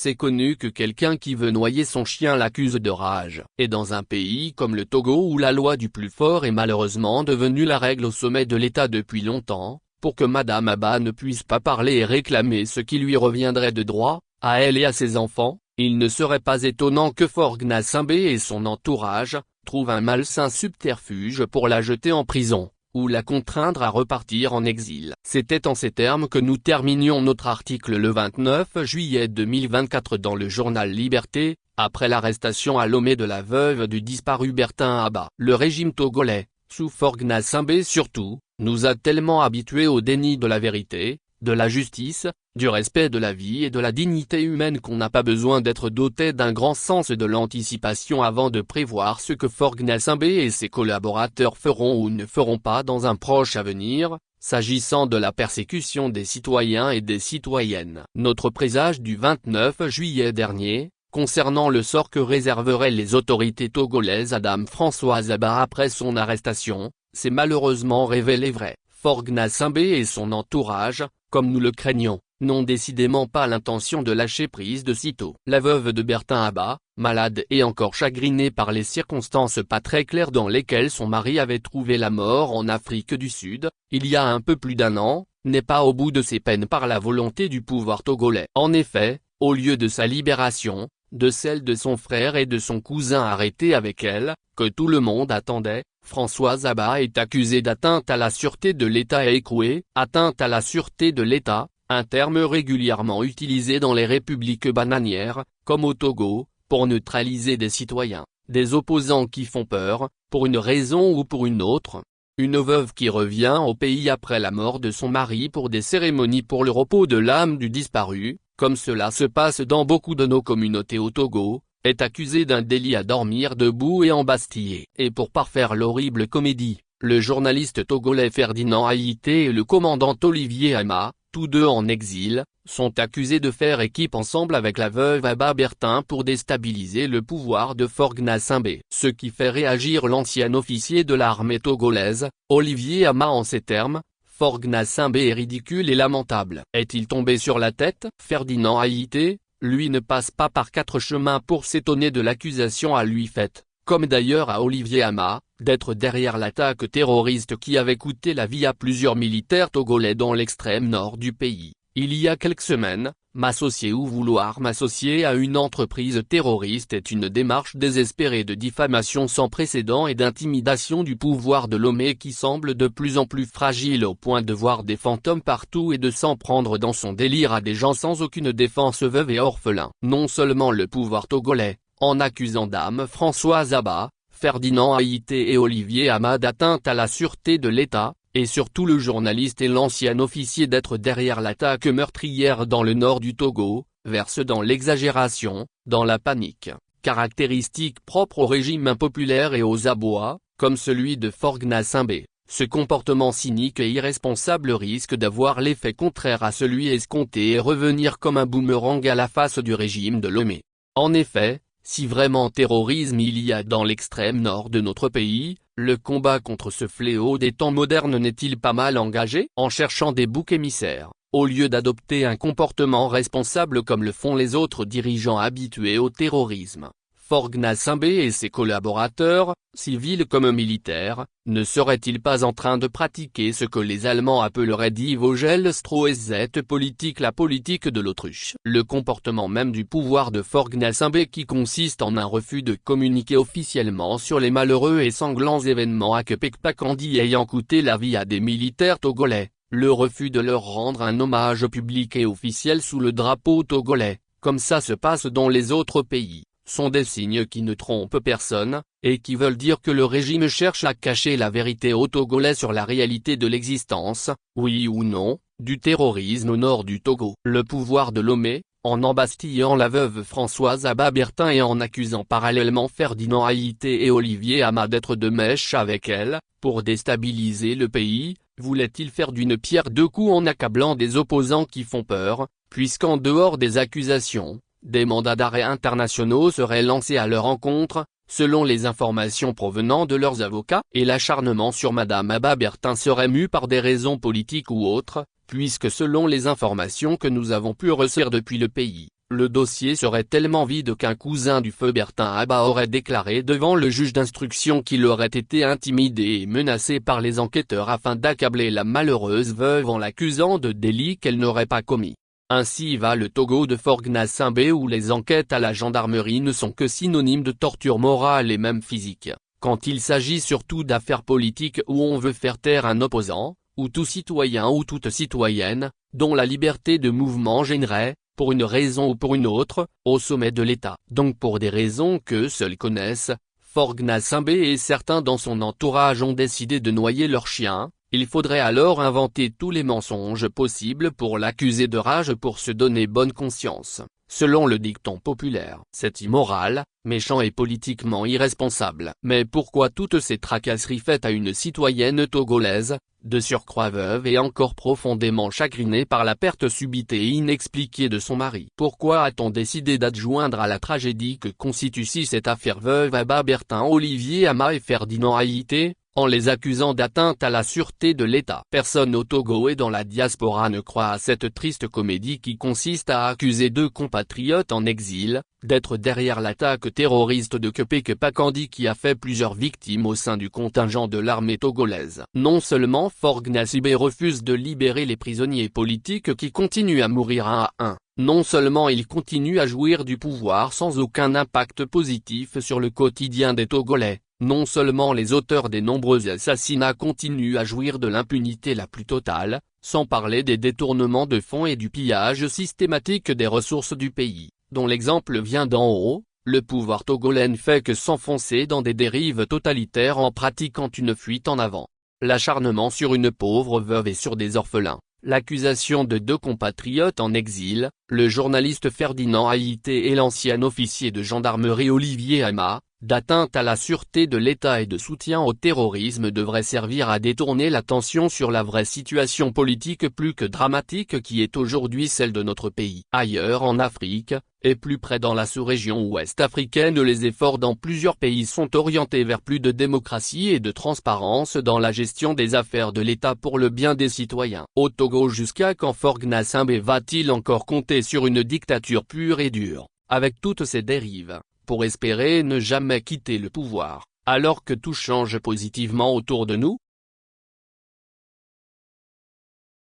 c'est connu que quelqu'un qui veut noyer son chien l'accuse de rage. Et dans un pays comme le Togo où la loi du plus fort est malheureusement devenue la règle au sommet de l'État depuis longtemps, pour que Madame Abba ne puisse pas parler et réclamer ce qui lui reviendrait de droit, à elle et à ses enfants, il ne serait pas étonnant que Faure Gnassingbé et son entourage trouvent un malsain subterfuge pour la jeter en prison, ou la contraindre à repartir en exil. C'était en ces termes que nous terminions notre article le 29 juillet 2024 dans le journal Liberté, après l'arrestation à Lomé de la veuve du disparu Bertin Abba. Le régime togolais, sous Faure Gnassingbé surtout, nous a tellement habitués au déni de la vérité, de la justice, du respect de la vie et de la dignité humaine qu'on n'a pas besoin d'être doté d'un grand sens de l'anticipation avant de prévoir ce que Faure Gnassingbé et ses collaborateurs feront ou ne feront pas dans un proche avenir, s'agissant de la persécution des citoyens et des citoyennes. Notre présage du 29 juillet dernier, concernant le sort que réserveraient les autorités togolaises à Dame Françoise Abba après son arrestation, s'est malheureusement révélé vrai. Faure Gnassingbé et son entourage, comme nous le craignons, n'ont décidément pas l'intention de lâcher prise de sitôt. La veuve de Bertin Abba, malade et encore chagrinée par les circonstances pas très claires dans lesquelles son mari avait trouvé la mort en Afrique du Sud, il y a un peu plus d'un an, n'est pas au bout de ses peines par la volonté du pouvoir togolais. En effet, au lieu de sa libération, de celle de son frère et de son cousin arrêtés avec elle, que tout le monde attendait, Françoise Abba est accusée d'atteinte à la sûreté de l'État et écrouée. Atteinte à la sûreté de l'État, un terme régulièrement utilisé dans les républiques bananières, comme au Togo, pour neutraliser des citoyens, des opposants qui font peur, pour une raison ou pour une autre. Une veuve qui revient au pays après la mort de son mari pour des cérémonies pour le repos de l'âme du disparu, comme cela se passe dans beaucoup de nos communautés au Togo, est accusée d'un délit à dormir debout et embastillé. Et pour parfaire l'horrible comédie, le journaliste togolais Ferdinand Haïté et le commandant Olivier Ama, tous deux en exil, sont accusés de faire équipe ensemble avec la veuve Abba Bertin pour déstabiliser le pouvoir de Faure Gnassingbé. Ce qui fait réagir l'ancien officier de l'armée togolaise, Olivier Ama en ces termes: Faure Gnassingbé est ridicule et lamentable. Est-il tombé sur la tête? Ferdinand Haïté, lui, ne passe pas par quatre chemins pour s'étonner de l'accusation à lui faite, comme d'ailleurs à Olivier Ama, d'être derrière l'attaque terroriste qui avait coûté la vie à plusieurs militaires togolais dans l'extrême nord du pays. Il y a quelques semaines, m'associer ou vouloir m'associer à une entreprise terroriste est une démarche désespérée de diffamation sans précédent et d'intimidation du pouvoir de Lomé qui semble de plus en plus fragile au point de voir des fantômes partout et de s'en prendre dans son délire à des gens sans aucune défense, veuves et orphelins. Non seulement le pouvoir togolais, en accusant Dame Françoise Abba, Ferdinand Haïté et Olivier Ama d'atteinte à la sûreté de l'État, et surtout le journaliste et l'ancien officier d'être derrière l'attaque meurtrière dans le nord du Togo, verse dans l'exagération, dans la panique, caractéristique propre au régime impopulaire et aux abois, comme celui de Faure Gnassingbé. Ce comportement cynique et irresponsable risque d'avoir l'effet contraire à celui escompté et revenir comme un boomerang à la face du régime de Lomé. En effet, si vraiment terrorisme il y a dans l'extrême nord de notre pays, le combat contre ce fléau des temps modernes n'est-il pas mal engagé? En cherchant des boucs émissaires, au lieu d'adopter un comportement responsable comme le font les autres dirigeants habitués au terrorisme, Faure Gnassingbé et ses collaborateurs, civils comme militaires, ne seraient-ils pas en train de pratiquer ce que les Allemands appelleraient die Vogelstrauße politique, la politique de l'autruche? Le comportement même du pouvoir de Faure Gnassingbé qui consiste en un refus de communiquer officiellement sur les malheureux et sanglants événements à Kepekpakandi ayant coûté la vie à des militaires togolais, le refus de leur rendre un hommage public et officiel sous le drapeau togolais, comme ça se passe dans les autres pays, sont des signes qui ne trompent personne, et qui veulent dire que le régime cherche à cacher la vérité aux Togolais sur la réalité de l'existence, oui ou non, du terrorisme au nord du Togo. Le pouvoir de Lomé, en embastillant la veuve Françoise Abba Bertin et en accusant parallèlement Ferdinand Haïté et Olivier Ama d'être de mèche avec elle, pour déstabiliser le pays, voulait-il faire d'une pierre deux coups en accablant des opposants qui font peur, puisqu'en dehors des accusations, des mandats d'arrêt internationaux seraient lancés à leur encontre, selon les informations provenant de leurs avocats, et l'acharnement sur Madame Abba Bertin serait mu par des raisons politiques ou autres, puisque selon les informations que nous avons pu recevoir depuis le pays, Le dossier serait tellement vide qu'un cousin du feu Bertin Abba aurait déclaré devant le juge d'instruction qu'il aurait été intimidé et menacé par les enquêteurs afin d'accabler la malheureuse veuve en l'accusant de délits qu'elle n'aurait pas commis. Ainsi va le Togo de Faure Gnassingbé où les enquêtes à la gendarmerie ne sont que synonymes de torture morale et même physique. Quand il s'agit surtout d'affaires politiques où on veut faire taire un opposant, ou tout citoyen ou toute citoyenne, dont la liberté de mouvement gênerait, pour une raison ou pour une autre, au sommet de l'État. Donc pour des raisons que seuls connaissent, Faure Gnassingbé et certains dans son entourage ont décidé de noyer leur chien. Il faudrait alors inventer tous les mensonges possibles pour l'accuser de rage pour se donner bonne conscience. Selon le dicton populaire, c'est immoral, méchant et politiquement irresponsable. Mais pourquoi toutes ces tracasseries faites à une citoyenne togolaise, de surcroît veuve et encore profondément chagrinée par la perte subite et inexpliquée de son mari? Pourquoi a-t-on décidé d'adjoindre à la tragédie que constitue cette affaire veuve Abba Bertin Olivier Ama et Ferdinand Haïté, en les accusant d'atteinte à la sûreté de l'État? Personne au Togo et dans la diaspora ne croit à cette triste comédie qui consiste à accuser deux compatriotes en exil, d'être derrière l'attaque terroriste de Kepeke Pakandi qui a fait plusieurs victimes au sein du contingent de l'armée togolaise. Non seulement Faure Gnassingbé refuse de libérer les prisonniers politiques qui continuent à mourir un à un, non seulement il continue à jouir du pouvoir sans aucun impact positif sur le quotidien des Togolais, non seulement les auteurs des nombreux assassinats continuent à jouir de l'impunité la plus totale, sans parler des détournements de fonds et du pillage systématique des ressources du pays, dont l'exemple vient d'en haut, le pouvoir togolais ne fait que s'enfoncer dans des dérives totalitaires en pratiquant une fuite en avant. L'acharnement sur une pauvre veuve et sur des orphelins, l'accusation de deux compatriotes en exil, le journaliste Ferdinand Haïté et l'ancien officier de gendarmerie Olivier Ama, d'atteinte à la sûreté de l'État et de soutien au terrorisme devraient servir à détourner l'attention sur la vraie situation politique plus que dramatique qui est aujourd'hui celle de notre pays. Ailleurs en Afrique, et plus près dans la sous-région ouest africaine, les efforts dans plusieurs pays sont orientés vers plus de démocratie et de transparence dans la gestion des affaires de l'État pour le bien des citoyens. Au Togo, jusqu'à quand Faure Gnassingbé va-t-il encore compter sur une dictature pure et dure, avec toutes ses dérives, pour espérer ne jamais quitter le pouvoir, alors que tout change positivement autour de nous?